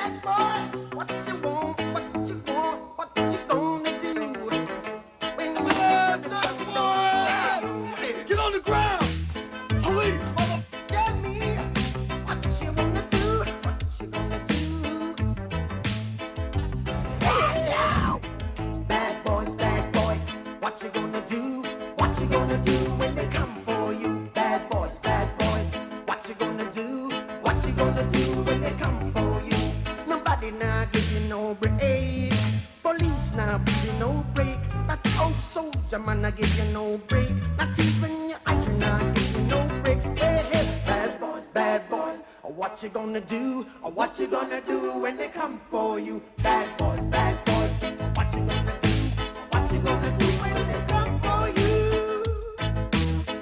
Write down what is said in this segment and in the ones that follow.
Bad boys, what you want, what you want, what you gonna do when we shut the junk door for you? Hey, get on the ground! Police! Tell me what you wanna do, what you gonna do. Bad boys, what you gonna do? What you gonna do when they come for you? Bad boys, what you gonna do? What you gonna do when they come for you? Nobody now give you no break. Police now give you no break. That old soldier man I give you no break. Not even your eyes now give you no breaks. Hey, hey, bad boys, what you gonna do? Or what you gonna do when they come for you? Bad boys, what you gonna do? What you gonna do when they come for you?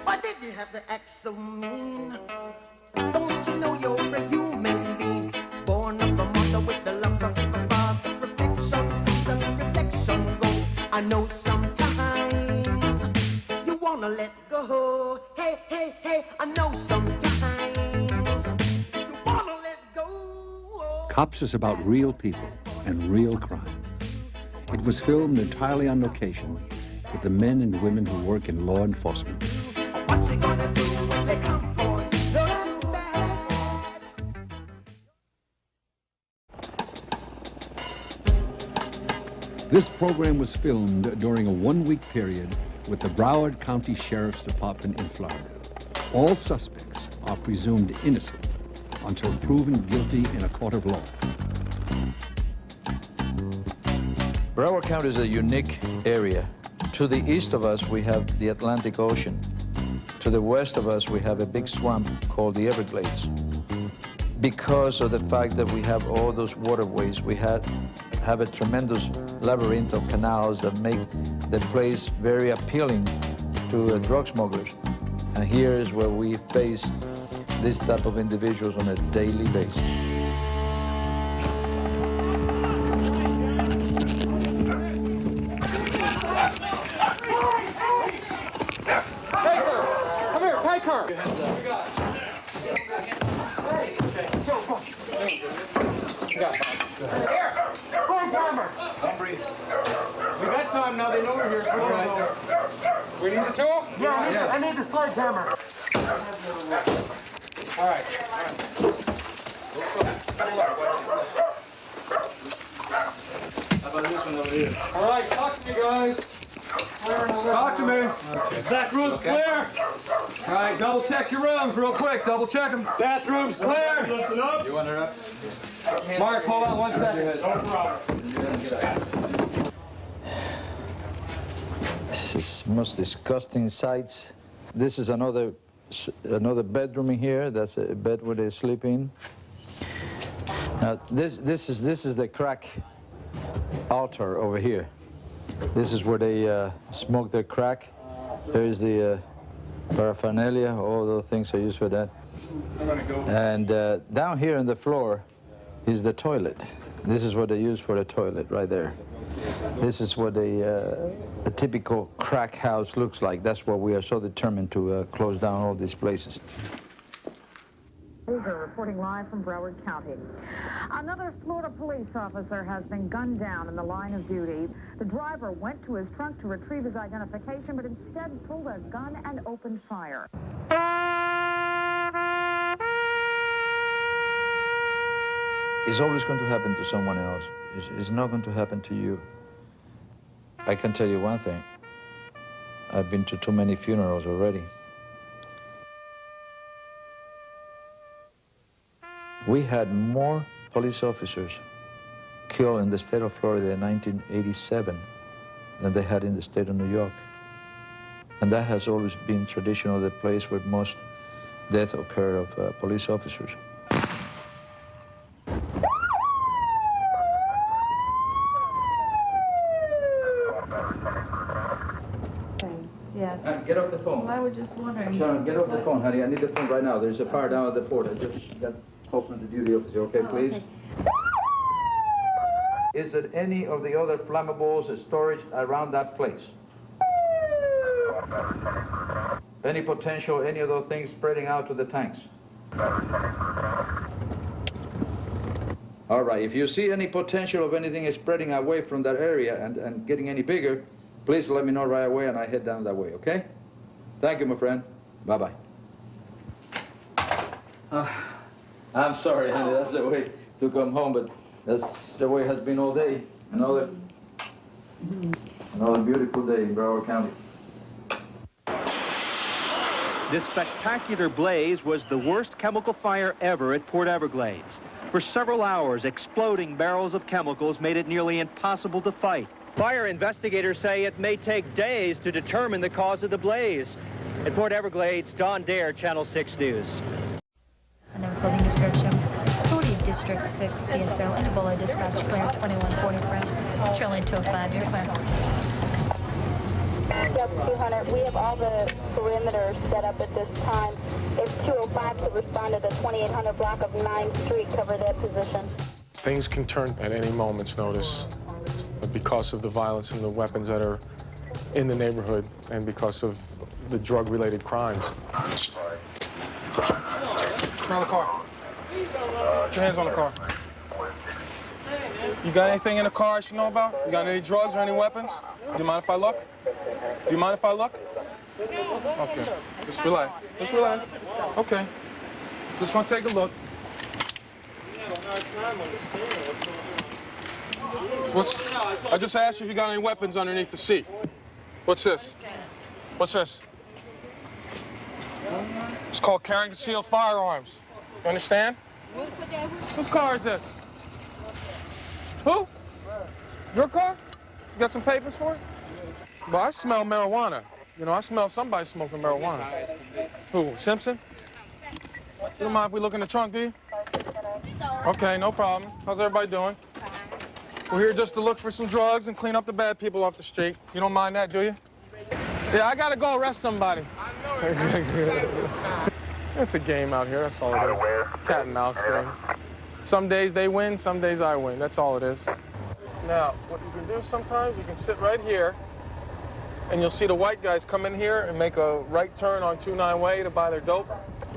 Why did you have to act so mean? Don't you know you're a human being? Born of a mother with the love of a father. Reflection comes and reflection goes. I know sometimes you wanna let go. Hey, hey, hey, I know sometimes you wanna let go. Cops is about real people and real crime. It was filmed entirely on location with the men and women who work in law enforcement. What you gonna do when they come for you? You're too bad. This program was filmed during a one-week period with the Broward County Sheriff's Department in Florida. All suspects are presumed innocent until proven guilty in a court of law. Broward County is a unique area. To the east of us, we have the Atlantic Ocean. To the west of us, we have a big swamp called the Everglades. Because of the fact that we have all those waterways, we have a tremendous labyrinth of canals that make the place very appealing to drug smugglers. And here is where we face this type of individuals on a daily basis. We got time now, they know we're here, so all right. We need the tool? Yeah, I need the sledgehammer. All right. How about this one over here? All right, talk to me, guys. Talk to me. Back room's clear. All right, double check your rooms real quick. Double check them. Bathroom's clear. Listen up. You want her up? Mark, hold on 1 second. No problem. This is most disgusting sights. This is another bedroom in here. That's a bed where they sleep in. Now this is the crack altar over here. This is where they smoke their crack. There is the paraphernalia. All those things are used for that. And down here on the floor is the toilet. This is what they use for the toilet right there. This is what a typical crack house looks like. That's why we are so determined to close down all these places. These are reporting live from Broward County. Another Florida police officer has been gunned down in the line of duty. The driver went to his trunk to retrieve his identification, but instead pulled a gun and opened fire. It's always going to happen to someone else. It's not going to happen to you. I can tell you one thing. I've been to too many funerals already. We had more police officers killed in the state of Florida in 1987 than they had in the state of New York. And that has always been traditional, the place where most deaths occur of police officers. Yes. Get off the phone. Well, I was just wondering. Sharon, get off the phone, honey. I need the phone right now. There's a fire down at the port. I just got open the duty officer. Okay, please? Okay. Is there any of the other flammables storage around that place? Any potential, any of those things spreading out to the tanks? All right, if you see any potential of anything is spreading away from that area and getting any bigger, please let me know right away and I head down that way, okay? Thank you, my friend. Bye-bye. I'm sorry, honey, that's the way to come home, but that's the way it has been all day. Another beautiful day in Broward County. This spectacular blaze was the worst chemical fire ever at Port Everglades. For several hours, exploding barrels of chemicals made it nearly impossible to fight. Fire investigators say it may take days to determine the cause of the blaze. At Port Everglades, Don Dare, Channel 6 News. And the recording description. Authority of District 6 PSO and Ebola dispatch clear 2143. Charlie 205, you're clear. Delta 200, we have all the perimeters set up at this time. If 205 could respond to the 2800 block of 9th Street, cover that position. Things can turn at any moment's notice because of the violence and the weapons that are in the neighborhood and because of the drug-related crimes. Come on the car. Put your hands on the car. You got anything in the car I should know about? You got any drugs or any weapons? Do you mind if I look? Do you mind if I look? Okay. Just relax. Just relax. Okay. Just gonna take a look. I just asked you if you got any weapons underneath the seat. What's this? What's this? It's called carrying concealed firearms. You understand? Whose car is this? Who? Your car? You got some papers for it? Well, I smell marijuana. You know, I smell somebody smoking marijuana. Who, Simpson? You don't mind if we look in the trunk, do you? Okay, no problem. How's everybody doing? We're here just to look for some drugs and clean up the bad people off the street. You don't mind that, do you? Yeah, I gotta go arrest somebody. It's a game out here, that's all it is. Cat and mouse game. Some days they win, some days I win. That's all it is. Now, what you can do sometimes, you can sit right here, and you'll see the white guys come in here and make a right turn on 29 Way to buy their dope,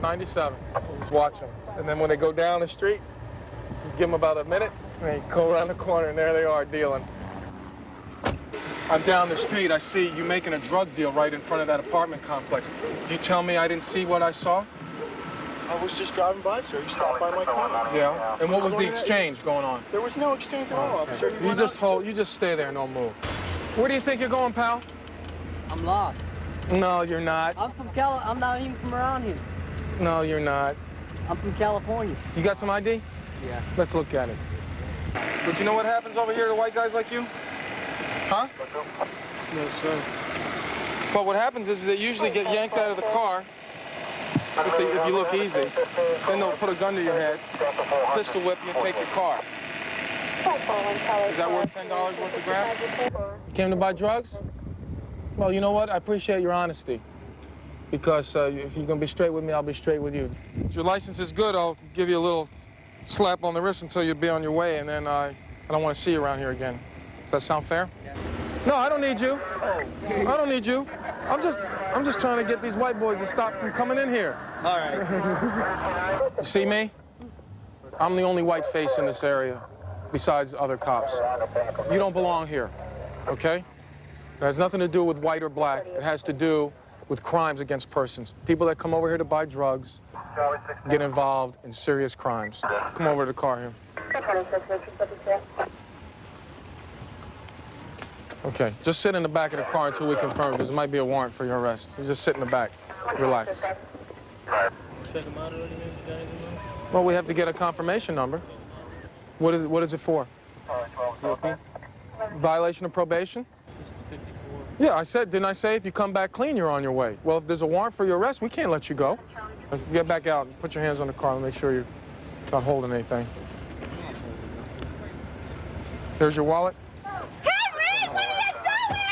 97. Just watch them. And then when they go down the street, you give them about a minute, and you go around the corner, and there they are dealing. I'm down the street, I see you making a drug deal right in front of that apartment complex. Do you tell me I didn't see what I saw? I was just driving by, sir. You stopped by my car. Yeah. And what was the exchange going on? There was no exchange at all, officer. You just stay there, no move. Where do you think you're going, pal? I'm lost. No, you're not. I'm not even from around here. No, you're not. I'm from California. You got some ID? Yeah. Let's look at it. But you know what happens over here to white guys like you? Huh? No, sir. But what happens is they usually get yanked out of the car if you look easy. Then they'll put a gun to your head, pistol whip you, and take your car. Is that worth $10 worth of grass? You came to buy drugs? Well, you know what? I appreciate your honesty. Because if you're going to be straight with me, I'll be straight with you. If your license is good, I'll give you a little slap on the wrist until you be on your way, and then I don't want to see you around here again. Does that sound fair? Yeah. No, I don't need you. I don't need you. I'm just trying to get these white boys to stop from coming in here. All right. You see me? I'm the only white face in this area, besides other cops. You don't belong here, okay? It has nothing to do with white or black. It has to do with crimes against persons. People that come over here to buy drugs get involved in serious crimes. Come over to the car here. Okay, just sit in the back of the car until we confirm, because there might be a warrant for your arrest. You just sit in the back. Relax. Well, we have to get a confirmation number. What is it for? Violation of probation? Yeah, didn't I say if you come back clean, you're on your way? Well, if there's a warrant for your arrest, we can't let you go. Get back out and put your hands on the car and make sure you're not holding anything. There's your wallet. Henry, what are you doing?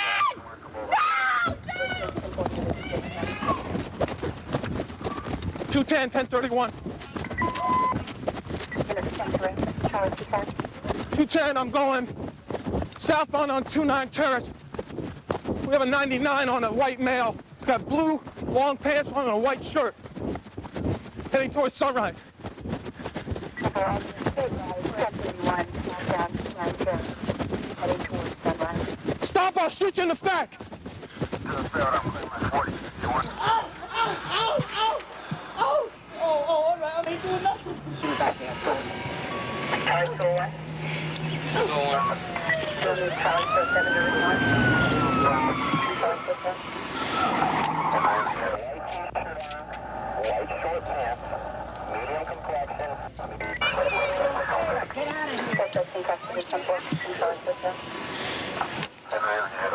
No! 210, 1031. 210, I'm going southbound on 29 Terrace. We have a 99 on a white male. He's got blue long pants on and a white shirt. Heading towards Sunrise. Stop, I'll shoot you in the back!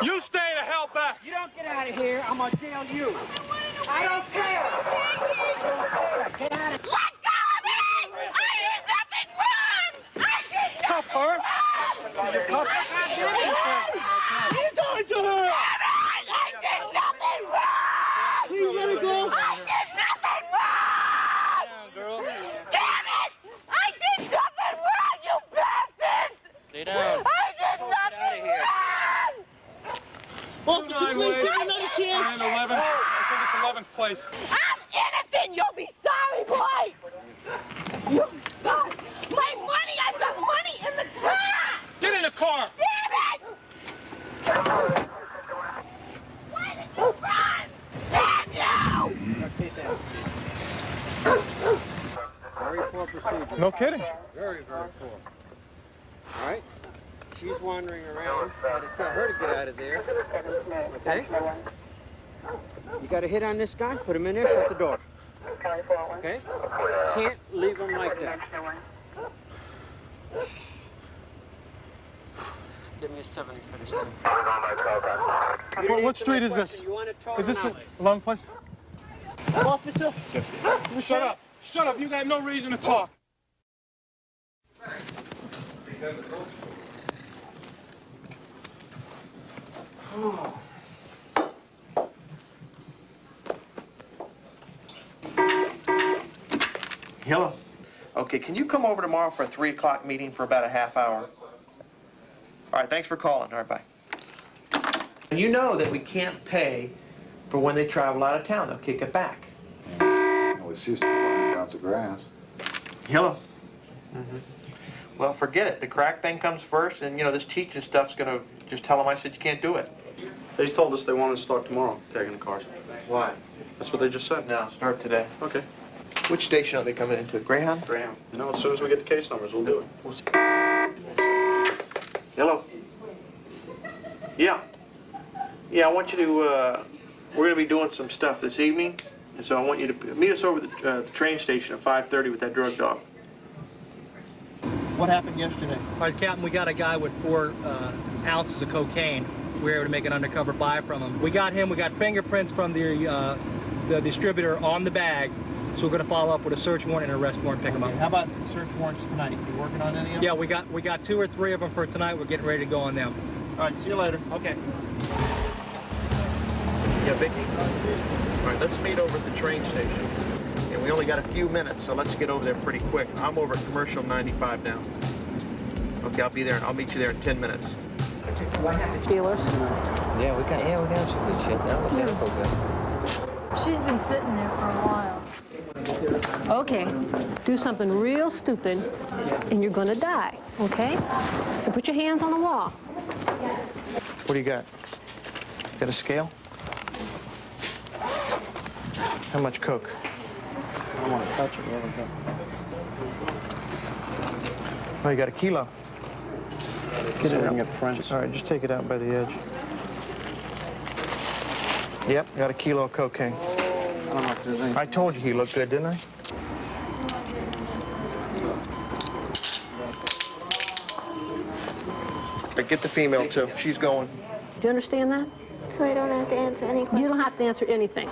You stay the hell back! You don't get out of here, I'm gonna jail you. I don't care. Get out of here. Let go of me! I did nothing wrong! I did nothing Cuff her! You cuff her? What are you doing to her? I did nothing wrong! Please let her go. I did nothing wrong! Girl. Damn it! I did nothing wrong, you bastard! Stay down. I did nothing wrong! Officer, please give me another chance. 11th. I think it's 11th place. I'm innocent! You'll be sorry, boy! You'll be sorry! My money! I've got money in the car! Get in the car! Damn it! Why did you run? Damn you! Very poor procedure. No kidding. Very, very poor. All right? She's wandering around. I had to tell her to get out of there. Okay? You got a hit on this guy? Put him in there, shut the door. Okay? Can't leave him like that. Give me a 70 for this thing. What street is this? Is this a long place? Officer. Shut up. Shut up. You got no reason to talk. Hello. Okay, can you come over tomorrow for a 3 o'clock meeting for about a half hour? All right, thanks for calling. All right, bye. You know that we can't pay for when they travel out of town. They'll kick it back. Well, it's just 100 pounds of grass. Hello. Well, forget it. The crack thing comes first, and, you know, this teaching stuff's going to just tell them I said you can't do it. They told us they wanted to start tomorrow, tagging the cars. Why? That's what they just said. No, start today. Okay. Which station are they coming into? Greyhound? Graham. No, as soon as we get the case numbers, we'll do it. We'll see. Hello? Yeah. Yeah, I want you to, we're going to be doing some stuff this evening, and so I want you to meet us over at the train station at 5:30 with that drug dog. What happened yesterday? All right, Captain, we got a guy with 4 ounces of cocaine. We were able to make an undercover buy from him. We got him. We got fingerprints from the distributor on the bag. So we're going to follow up with a search warrant and an arrest warrant, pick them up. How about search warrants tonight? You working on any of them? Yeah, we got 2 or 3 of them for tonight. We're getting ready to go on them. All right, see you later. Okay. Yeah, Vicky? All right, let's meet over at the train station. And we only got a few minutes, so let's get over there pretty quick. I'm over at Commercial 95 now. Okay, I'll be there, and I'll meet you there in 10 minutes. Dealers? Yeah, we got some good shit now. We got good. She's been sitting there for a while. Okay, do something real stupid and you're gonna die, okay? So put your hands on the wall. What do you got? Got a scale? How much coke? I don't want to touch it. Oh, you got a kilo. Get it out. All right, just take it out by the edge. Yep, got a kilo of cocaine. I don't know if there's anything. I told you he looked good, didn't I? But get the female, too. She's going. Do you understand that? So I don't have to answer any questions? You don't have to answer anything.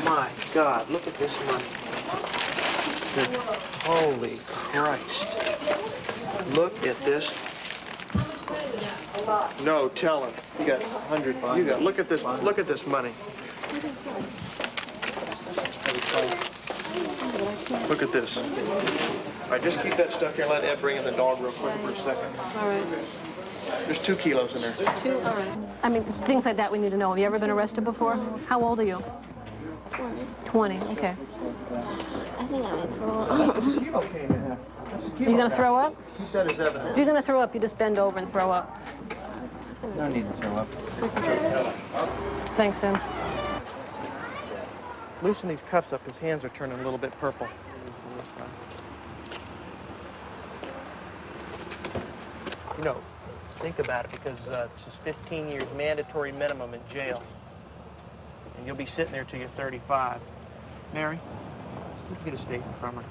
My God, look at this money. Holy Christ. Look at this. No, tell him. You got 100. You got. Look at this. Look at this money. Look at this. All right, just keep that stuff here. Let Ed bring in the dog real quick for a second. All right. There's 2 kilos in there. 2, all right. I mean, things like that we need to know. Have you ever been arrested before? How old are you? 20, okay. I think I might throw up. Okay, man. Are you going to throw up? Keep that as evidence. If you're going to throw up, you just bend over and throw up. No need to throw up. Thanks, Sam. Loosen these cuffs up. His hands are turning a little bit purple. You know, think about it, because it's just 15 years mandatory minimum in jail. And you'll be sitting there till you're 35. Mary, let's get a statement from her.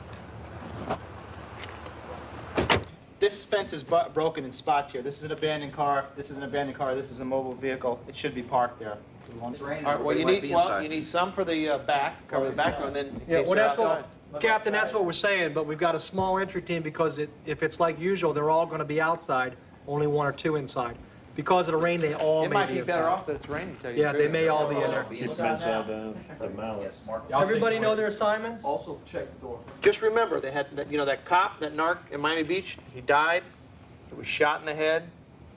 This fence is broken in spots here. This is an abandoned car. This is an abandoned car. This is a mobile vehicle. It should be parked there. All right, well, you need some for the back, cover the back row, and then in Yeah, case well, they're that's what, outside. Captain, that's what we're saying, but we've got a small entry team because if it's like usual, they're all going to be outside, only 1 or 2 inside. Because of the rain, they all It may might be be inside. better off that it's raining, tell you the Yeah, they truth. may all be in there. Keep them inside the mallets. Everybody know their assignments? Also, check the door. Just remember, they had, that cop, that narc in Miami Beach, he died. He was shot in the head.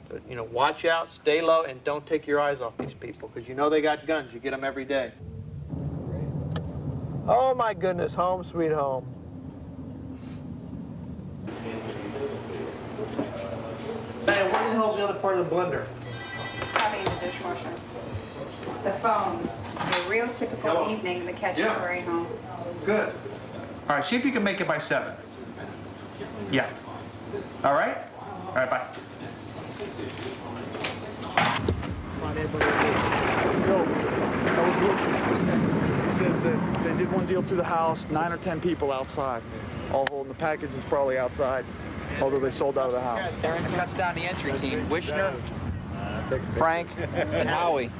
But, watch out, stay low, and don't take your eyes off these people, because you know they got guns. You get them every day. Oh, my goodness, home sweet home. Hey, where the hell's the other part of the blender? Probably in the dishwasher. The phone. A real typical evening, the Cacciatore home. Good. All right, see if you can make it by 7. Yeah. All right? All right, bye. It says that they did one deal through the house, 9 or 10 people outside, all holding the packages probably outside, although they sold out of the house. It cuts down the entry team. Wishner, Frank, and Howie.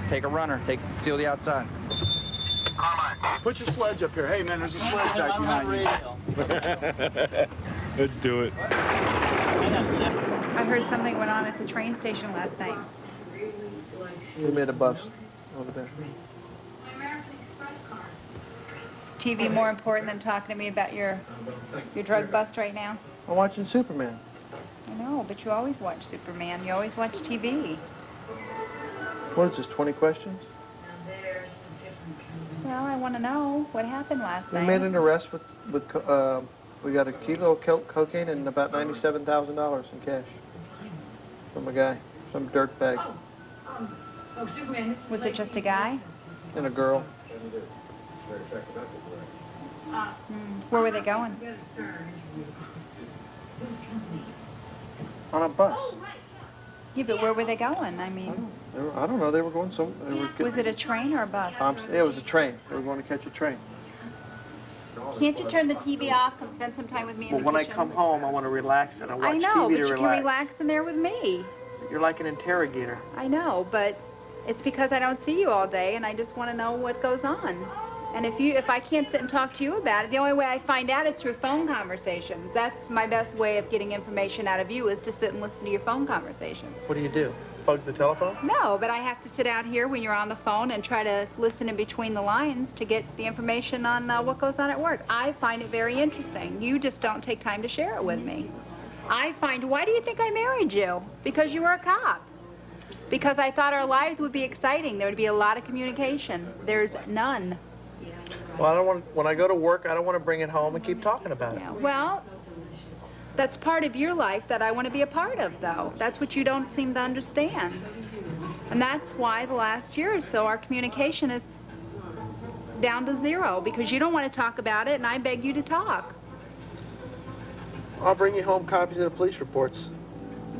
Take a runner. Seal the outside. Put your sledge up here. Hey, man, there's a sledge back behind you. Let's do it. I heard something went on at the train station last night. We made a bus over there. Is TV more important than talking to me about your drug bust right now? I'm watching Superman. I know, but you always watch Superman. You always watch TV. What is this, 20 questions? Well, I want to know what happened last We night. made an arrest with we got a kilo of cocaine and about $97,000 in cash from a guy, some dirtbag, Was it just a guy? and a girl. Where were they going? On a bus. Yeah, but where were they going? I mean, I don't know, they were going was it a train or a bus? Yeah, it was a train. They were going to catch a train. Can't you turn the TV off? Come spend some time with me in Well, the when I kitchen? come home, I want to relax and I watch I know, TV but to you relax. can relax in there with me. You're like an interrogator. I know, but it's because I don't see you all day, and I just want to know what goes on. And if I can't sit and talk to you about it, the only way I find out is through phone conversations. That's my best way of getting information out of you, is to sit and listen to your phone conversations. What do you do? Plug the telephone? No, but I have to sit out here when you're on the phone and try to listen in between the lines to get the information on what goes on at work. I find it very interesting. You just don't take time to share it with me. Why do you think I married you? Because you were a cop. Because I thought our lives would be exciting. There would be a lot of communication. There's none. Well, I don't want, when I go to work, I don't want to bring it home and keep talking about it. Well, that's part of your life that I want to be a part of, though. That's what you don't seem to understand. And that's why the last year or so our communication is down to 0, because you don't want to talk about it, and I beg you to talk. I'll bring you home copies of the police reports.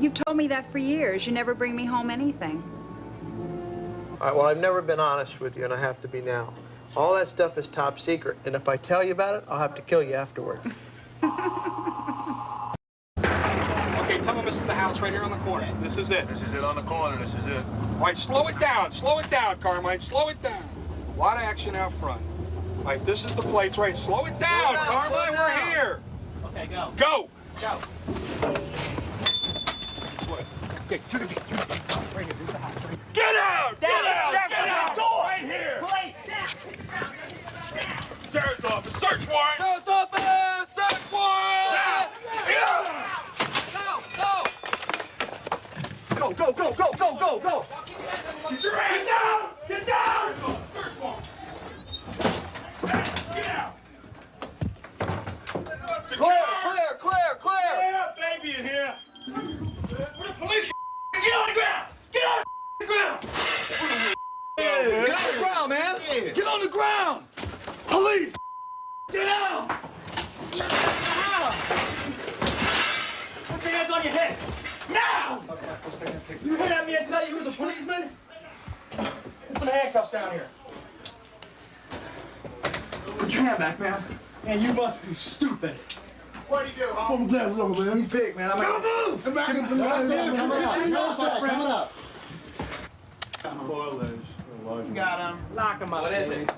You've told me that for years. You never bring me home anything. All right, well, I've never been honest with you, and I have to be now. All that stuff is top secret, and if I tell you about it, I'll have to kill you afterwards. Okay, tell them this is the house right here on the corner. This is it. This is it on the corner. This is it. All right, slow it down, Carmine, slow it down. A lot of action out front. All right, this is the place, right? Slow it down, Carmine, we're here. Okay, go. Go. Go. Okay, to the gate, right here, there's the house. Right here. Get out! Get out! Check Get the out! door! Right here! Police, Sheriff's office, search warrant! Sheriff's office, search warrant! Go! Go, go, go, go, go, go, go! Get your ass down! Get down! Search warrant! happy in here. Where the police? Get on the ground! Get on the ground! Get on the ground, man! Get on the ground! Police! Get out! Put your hands on your head! Now! You hit at me and tell you who's a policeman? Put some handcuffs down here. Put your hand back, man. Man, you must be stupid. What'd he do, huh? I'm glad it's over, man. He's big, man. Don't move! Come on. Parlays. Got him. Lock him up. What is it?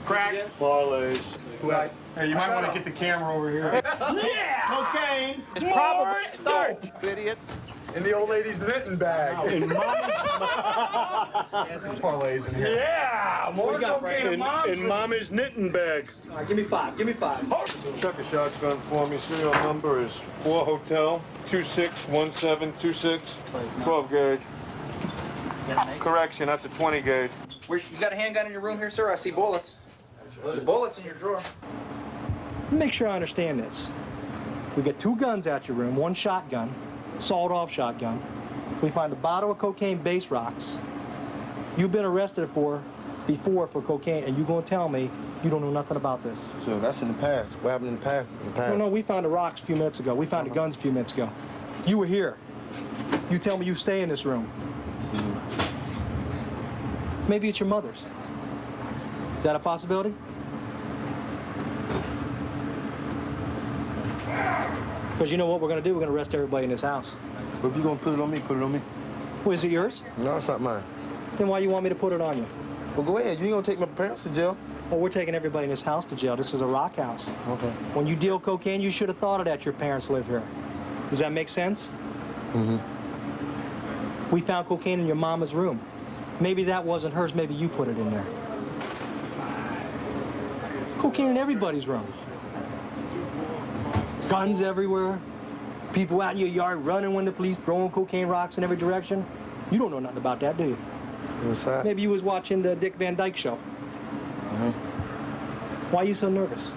Crack. Parlays. Right. Hey, you might want to get the camera over here. Yeah! Cocaine. It's probably start, idiots. In the old lady's knitting bag. In Mama's... Parlays in here. Yeah! More What do you got, Frank? in Mama's knitting bag. All right, give me five. Give me five. Check a shotgun for me. Serial number is 4 Hotel 261726. 12 gauge. Correction, that's a 20 gauge. You got a handgun in your room here, sir? I see bullets. There's bullets in your drawer. Make sure I understand this. We get 2 guns at your room, 1 shotgun, sawed-off shotgun. We find a bottle of cocaine base rocks. You've been arrested before for cocaine, and you're going to tell me you don't know nothing about this. So that's in the past. What happened in the past? No, we found the rocks a few minutes ago. We found the guns a few minutes ago. You were here. You tell me you stay in this room. Maybe it's your mother's. Is that a possibility? Because you know what we're going to do? We're going to arrest everybody in this house. But if you're going to put it on me, put it on me. Well, is it yours? No, it's not mine. Then why you want me to put it on you? Well, go ahead. You ain't going to take my parents to jail. Well, we're taking everybody in this house to jail. This is a rock house. Okay. When you deal cocaine, you should have thought of that. Your parents live here. Does that make sense? Mm-hmm. We found cocaine in your mama's room. Maybe that wasn't hers. Maybe you put it in there. Cocaine in everybody's room. Guns everywhere. People out in your yard running when the police throwing cocaine rocks in every direction. You don't know nothing about that, do you? What's that? Maybe you was watching the Dick Van Dyke Show. Mm-hmm. Why are you so nervous?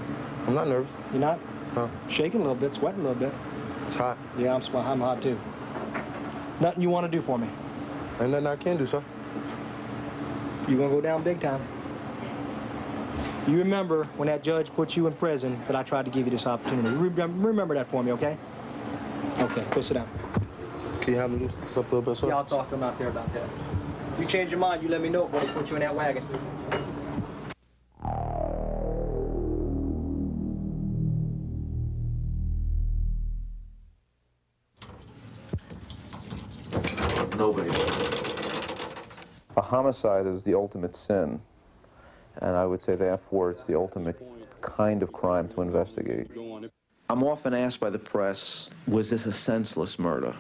I'm not nervous. You're not? No. Shaking a little bit, sweating a little bit. It's hot. Yeah, I'm hot too. Nothing you want to do for me? Ain't nothing I can do, sir. You're gonna go down big time. You remember when that judge put you in prison that I tried to give you this opportunity. Remember that for me, okay? Okay, go sit down. Can you have me up a little bit, sir? Yeah, I'll talk to him out there about that. You change your mind, you let me know before they put you in that wagon. Nobody. A homicide is the ultimate sin, and I would say therefore it's the ultimate kind of crime to investigate. I'm often asked by the press, was this a senseless murder?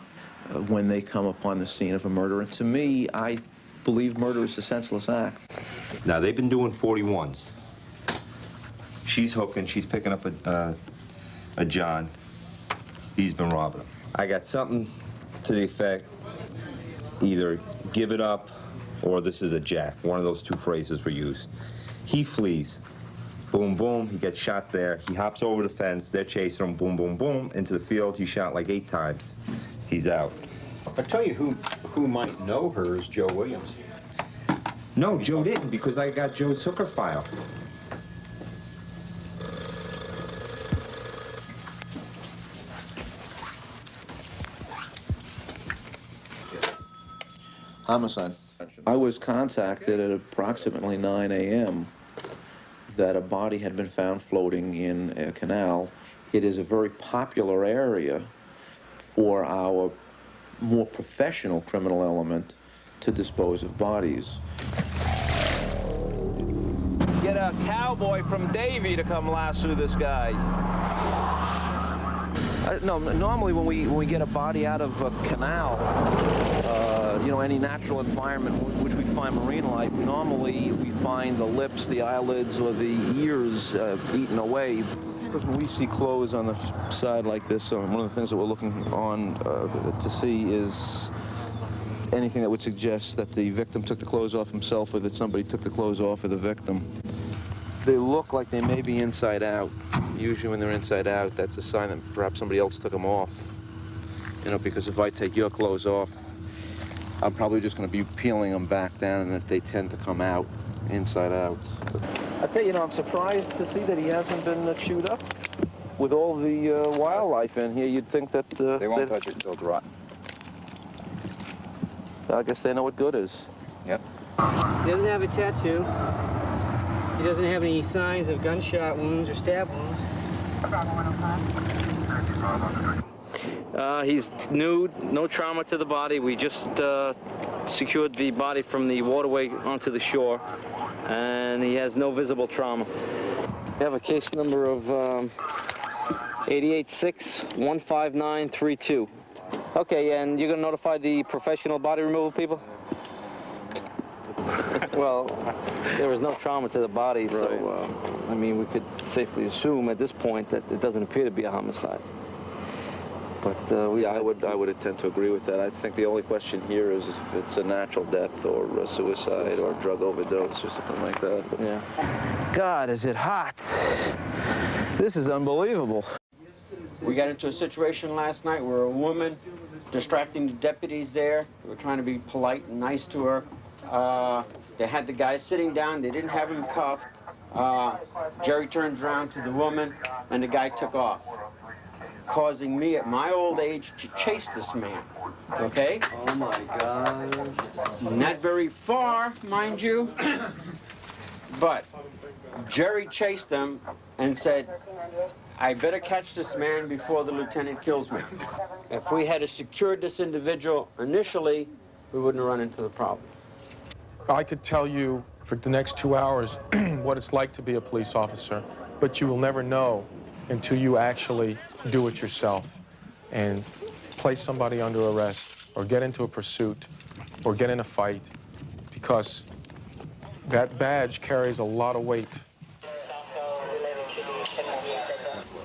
When they come upon the scene of a murder, and to me, I believe murder is a senseless act. Now, they've been doing 41s. She's hooking, she's picking up a John. He's been robbing him. I got something to the effect, either give it up or this is a jack. One of those 2 phrases were used. He flees. Boom, boom, he gets shot there. He hops over the fence, they're chasing him, boom, boom, boom, into the field. He's shot like 8 times. He's out. I'll tell you who might know her is Joe Williams. No, Joe didn't, because I got Joe's hooker file. Homicide. I was contacted at approximately 9 a.m. that a body had been found floating in a canal. It is a very popular area for our more professional criminal element to dispose of bodies. Get a cowboy from Davie to come lasso this guy. No, normally when we get a body out of a canal, you know, any natural environment which we find marine life, normally we find the lips, the eyelids, or the ears eaten away. Because when we see clothes on the side like this, one of the things that we're looking on to see is anything that would suggest that the victim took the clothes off himself or that somebody took the clothes off of the victim. They look like they may be inside out. Usually when they're inside out, that's a sign that perhaps somebody else took them off. You know, because if I take your clothes off, I'm probably just going to be peeling them back down, and they tend to come out, inside out. I tell you, I'm surprised to see that he hasn't been chewed up. With all the wildlife in here, you'd think that... They won't touch it till it's rotten. I guess they know what good is. Yep. He doesn't have a tattoo. He doesn't have any signs of gunshot wounds or stab wounds. He's nude, no trauma to the body. We just secured the body from the waterway onto the shore, and he has no visible trauma. We have a case number of 886-15932. Okay, and you're going to notify the professional body removal people? Well, there was no trauma to the body, so, I mean, we could safely assume at this point that it doesn't appear to be a homicide. But yeah, I would tend to agree with that. I think the only question here is if it's a natural death or a suicide or drug overdose or something like that. But yeah. God, is it hot? This is unbelievable. We got into a situation last night where a woman distracting the deputies there. They were trying to be polite and nice to her. They had the guy sitting down. They didn't have him cuffed. Jerry turns around to the woman, and the guy took off, causing me at my old age to chase this man, okay? Oh my God. Not very far, mind you, but Jerry chased him and said, I better catch this man before the lieutenant kills me. If we had secured this individual initially, we wouldn't have run into the problem. I could tell you for the next 2 hours what it's like to be a police officer, but you will never know until you actually do it yourself and place somebody under arrest or get into a pursuit or get in a fight, because that badge carries a lot of weight.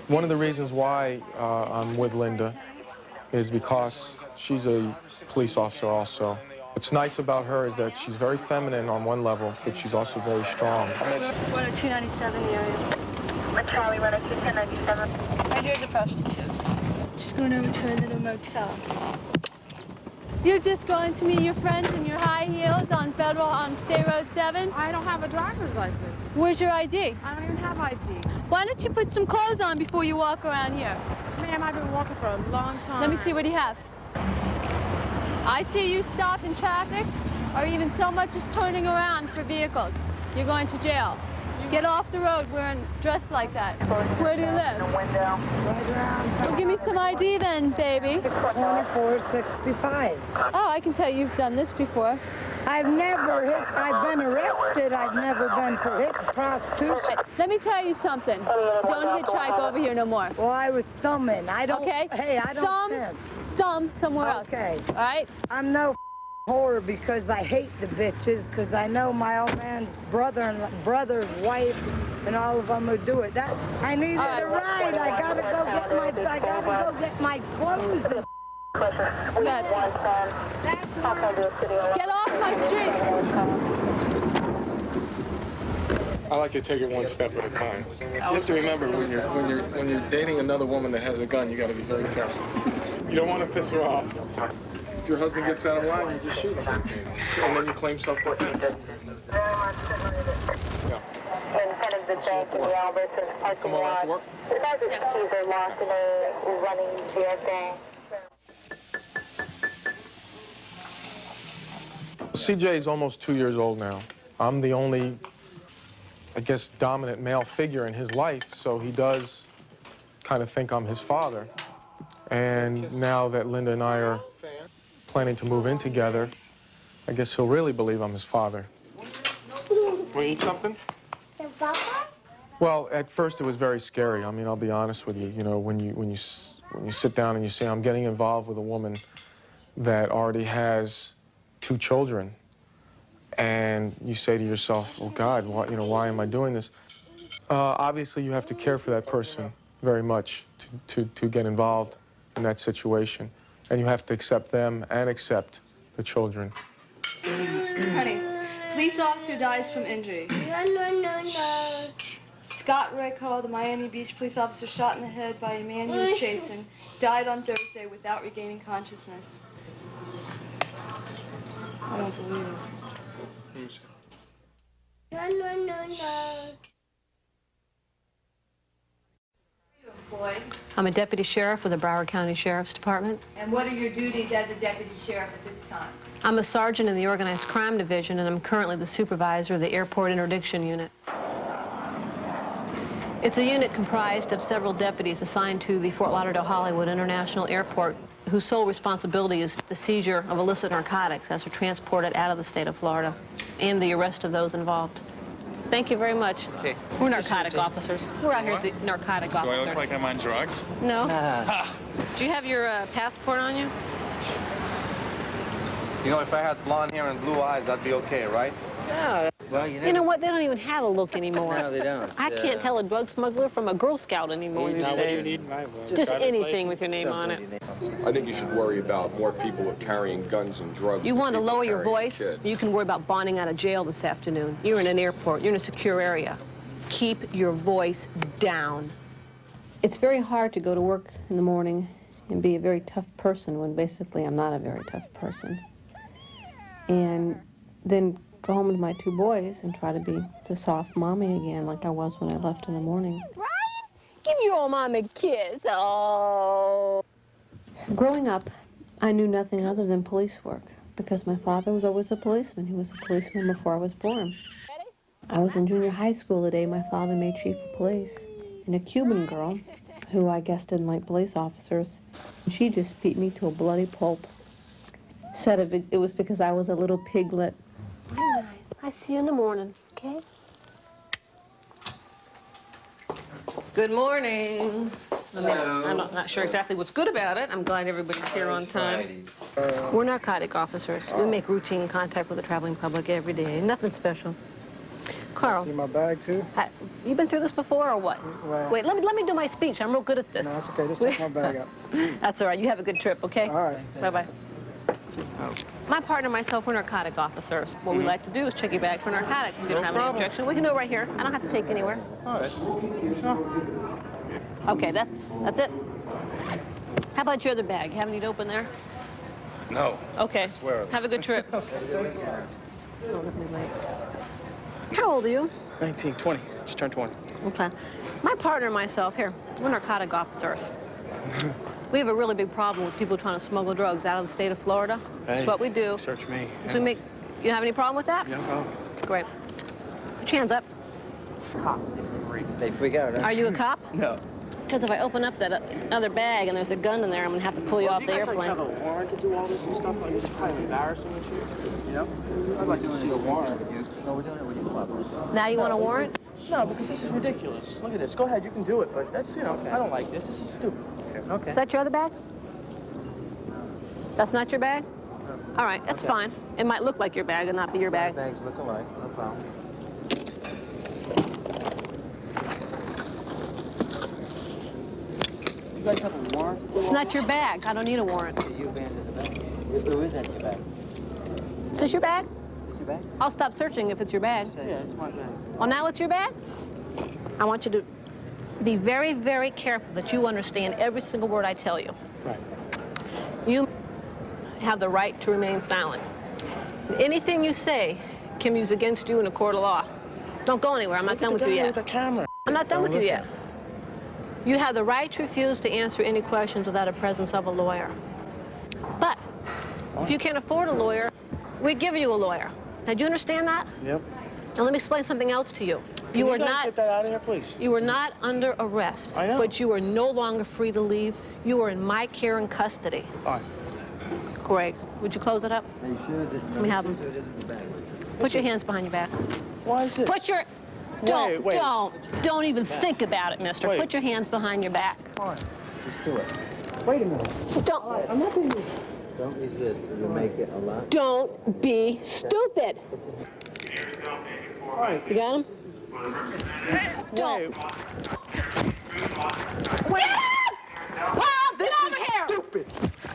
One of the reasons why I'm with Linda is because she's a police officer also. What's nice about her is that she's very feminine on one level, but she's also very strong. 10297 the area. Charlie, 10297. Right here's a prostitute. She's going over to a little motel. You're just going to meet your friends in your high heels on Federal on State Road 7? I don't have a driver's license. Where's your ID? I don't even have ID. Why don't you put some clothes on before you walk around here? Ma'am, I've been walking for a long time. Let me see what you have. I see you stop in traffic, or even so much as turning around for vehicles. You're going to jail. Get off the road wearing dressed like that. Where do you live? Well, give me some ID then, baby. 2465. Oh, I can tell you've done this before. I've never hit, I've been arrested. I've never been for hit prostitution. Let me tell you something. Don't hitchhike over here no more. Well, I was thumbing. I don't, okay. Hey, I don't thumb somewhere else. Okay. All right? I'm no whore because I hate the bitches, because I know my old man's brother's wife and all of them would do it. That I needed a ride. I gotta go get my clothes. Get off my streets. I like to take it one step at a time. You have to remember when you're dating another woman that has a gun, you got to be very careful. You don't want to piss her off. If your husband gets out of line, you just shoot him, and then you claim self-defense. In front of the bank in the Albertsons parking lot. The guy's keys are lost and they're running vehicle. CJ is almost 2 years old now. I'm the only, I guess, dominant male figure in his life, so he does kind of think I'm his father. And now that Linda and I are planning to move in together, I guess he'll really believe I'm his father. Want to eat something? Well, at first it was very scary. I mean, I'll be honest with you. You know, when you sit down and you say, I'm getting involved with a woman that already has 2 children, and you say to yourself, oh God, why am I doing this? Obviously, you have to care for that person very much to get involved in that situation. And you have to accept them and accept the children. Honey, police officer dies from injury. No. Scott Ray called, a Miami Beach police officer shot in the head by a man he was chasing. Died on Thursday without regaining consciousness. I don't believe it. No. I'm a deputy sheriff with the Broward County Sheriff's Department. And what are your duties as a deputy sheriff at this time? I'm a sergeant in the Organized Crime Division, and I'm currently the supervisor of the Airport Interdiction Unit. It's a unit comprised of several deputies assigned to the Fort Lauderdale-Hollywood International Airport, whose sole responsibility is the seizure of illicit narcotics as they're transported out of the state of Florida, and the arrest of those involved. Thank you very much. Okay. We're narcotic officers. We're out here, the narcotic officers. Do I look like I'm on drugs? No. Do you have your passport on you? You know, if I had blonde hair and blue eyes, that'd be okay, right? Yeah. Well, You know what? They don't even have a look anymore. No, they don't. I can't tell a drug smuggler from a Girl Scout anymore these days. Just anything with your name on it. I think you should worry about more people carrying guns and drugs. You want to people lower your carrying voice? kids. You can worry about bonding out of jail this afternoon. You're in an airport. You're in a secure area. Keep your voice down. It's very hard to go to work in the morning and be a very tough person when basically I'm not a very tough person. And then go home to my two boys and try to be the soft mommy again like I was when I left in the morning. Right? Give your old mom a kiss. Oh. Growing up, I knew nothing other than police work because my father was always a policeman. He was a policeman before I was born. Ready? I was in junior high school the day my father made chief of police, and a Cuban girl, who I guess didn't like police officers, she just beat me to a bloody pulp. Said it was because I was a little piglet. I see you in the morning, okay? Good morning. I'm not sure exactly what's good about it. I'm glad everybody's here on time. We're narcotic officers. We make routine contact with the traveling public every day. Nothing special. Carl. See my bag, too? You been through this before or what? Well, Wait, let me do my speech. I'm real good at this. No, it's okay. Just take my bag up. That's all right. You have a good trip, okay? All right. Bye-bye. My partner and myself, we're narcotic officers. What we like to do is check your bag for narcotics. If you don't have any objection, we can do it right here. I don't have to take anywhere. All right. Okay, that's it. How about your other bag? You have any to open there? No. Okay. I swear. Have a good trip. Don't let me late. How old are you? 19, 20. Just turned 20. Okay. My partner and myself, here, we're narcotic officers. We have a really big problem with people trying to smuggle drugs out of the state of Florida. That's what we do. Search me. So we make. You don't have any problem with that? No problem. Great. Put your hands up. They freak out, huh? Are you a cop? No. Because if I open up that other bag and there's a gun in there, I'm gonna have to pull you off the airplane. You have a warrant to do all this and stuff? Like, this is kind of embarrassing and shit. You know? I'd like to see a warrant. No, we're doing it with you. Now you want a warrant? No, because this is ridiculous. Look at this. Go ahead, you can do it, but that's, you know, I don't like this. This is stupid. Okay. Is that your other bag? That's not your bag? All right, that's fine. It might look like your bag and not be your bag. Bags look alike. No problem. You guys have a warrant? It's not your bag. I don't need a warrant. You abandoned the bag. Who is that your bag? Is this your bag? Is your bag? I'll stop searching if it's your bag. Yeah, it's my bag. Well, now it's your bag? I want you to be very, very careful that you understand every single word I tell you. Right. You have the right to remain silent. Anything you say can be used against you in a court of law. Don't go anywhere. I'm not done with you yet. With the camera. I'm not done with you yet. You have the right to refuse to answer any questions without the presence of a lawyer. But if you can't afford a lawyer, we give you a lawyer. Now, do you understand that? Yep. Now, let me explain something else to you. Can you guys get that out of here, please? You are not under arrest. I know. But you are no longer free to leave. You are in my care and custody. Fine. Great. Would you close it up? Are you sure that... Let me have them. Put your hands behind your back. Why is this? Put your... Wait. Don't even think about it, mister. Wait. Put your hands behind your back. Fine. Just do it. Wait a minute. Don't... All right, I'm not doing this. Don't resist. You'll make it a lot. Don't be stupid. All right. You got him? Don't. Wait. Bob, get over here! Stupid.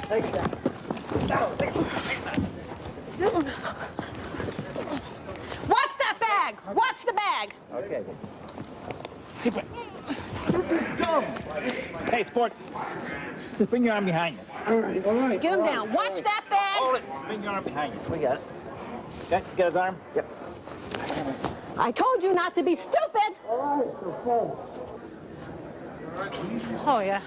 Take that. Watch that bag! Watch the bag! Okay. Keep it. This is dumb. Hey, sport. Just bring your arm behind you. All right, all right. Get him down. Watch that bag. Hold it. Bring your arm behind you. We got it. Okay, get his arm? Yep. I told you not to be stupid. All right, Oh, yeah.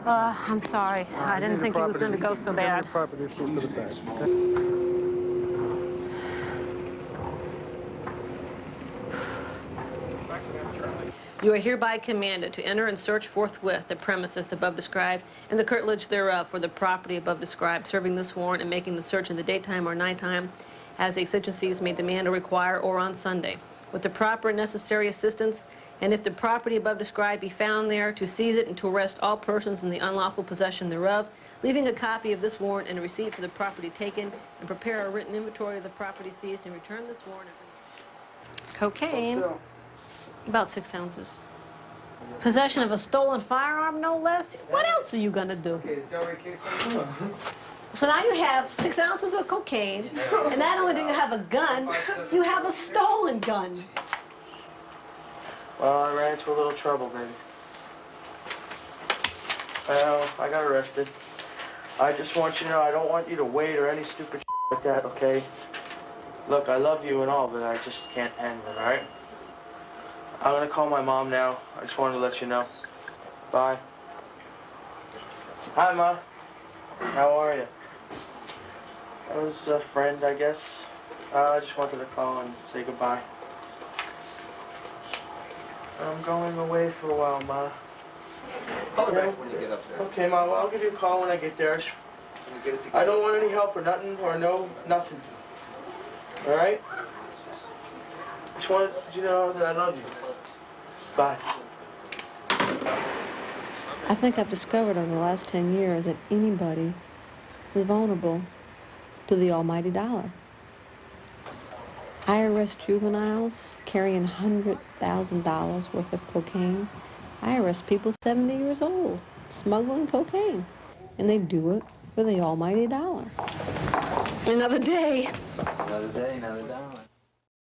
I'm sorry. I didn't think he was going to go so bad. Property receipt for the bag. You are hereby commanded to enter and search forthwith the premises above described and the curtilage thereof for the property above described, serving this warrant and making the search in the daytime or nighttime as the exigencies may demand or require, or on Sunday, with the proper and necessary assistance, and if the property above described be found there, to seize it and to arrest all persons in the unlawful possession thereof, leaving a copy of this warrant and a receipt for the property taken, and prepare a written inventory of the property seized and return this warrant. Cocaine. About 6 ounces. Possession of a stolen firearm, no less. What else are you gonna do? So now you have 6 ounces of cocaine, and not only do you have a gun, you have a stolen gun. Well, I ran into a little trouble, baby. Well, I got arrested. I just want you to know I don't want you to wait or any stupid like that, okay? Look, I love you and all, but I just can't handle it, all right? I'm gonna call my mom now. I just wanted to let you know. Bye. Hi, Ma. How are you? I was a friend, I guess. I just wanted to call and say goodbye. I'm going away for a while, Ma. Call me back when you get up there. Okay, Ma. Well, I'll give you a call when I get there. I don't want any help or nothing or nothing. All right? Just wanted you to know that I love you. Bye. I think I've discovered over the last 10 years that anybody is vulnerable to the almighty dollar. I arrest juveniles carrying $100,000 worth of cocaine. I arrest people 70 years old smuggling cocaine. And they do it for the almighty dollar. Another day. Another day, another dollar.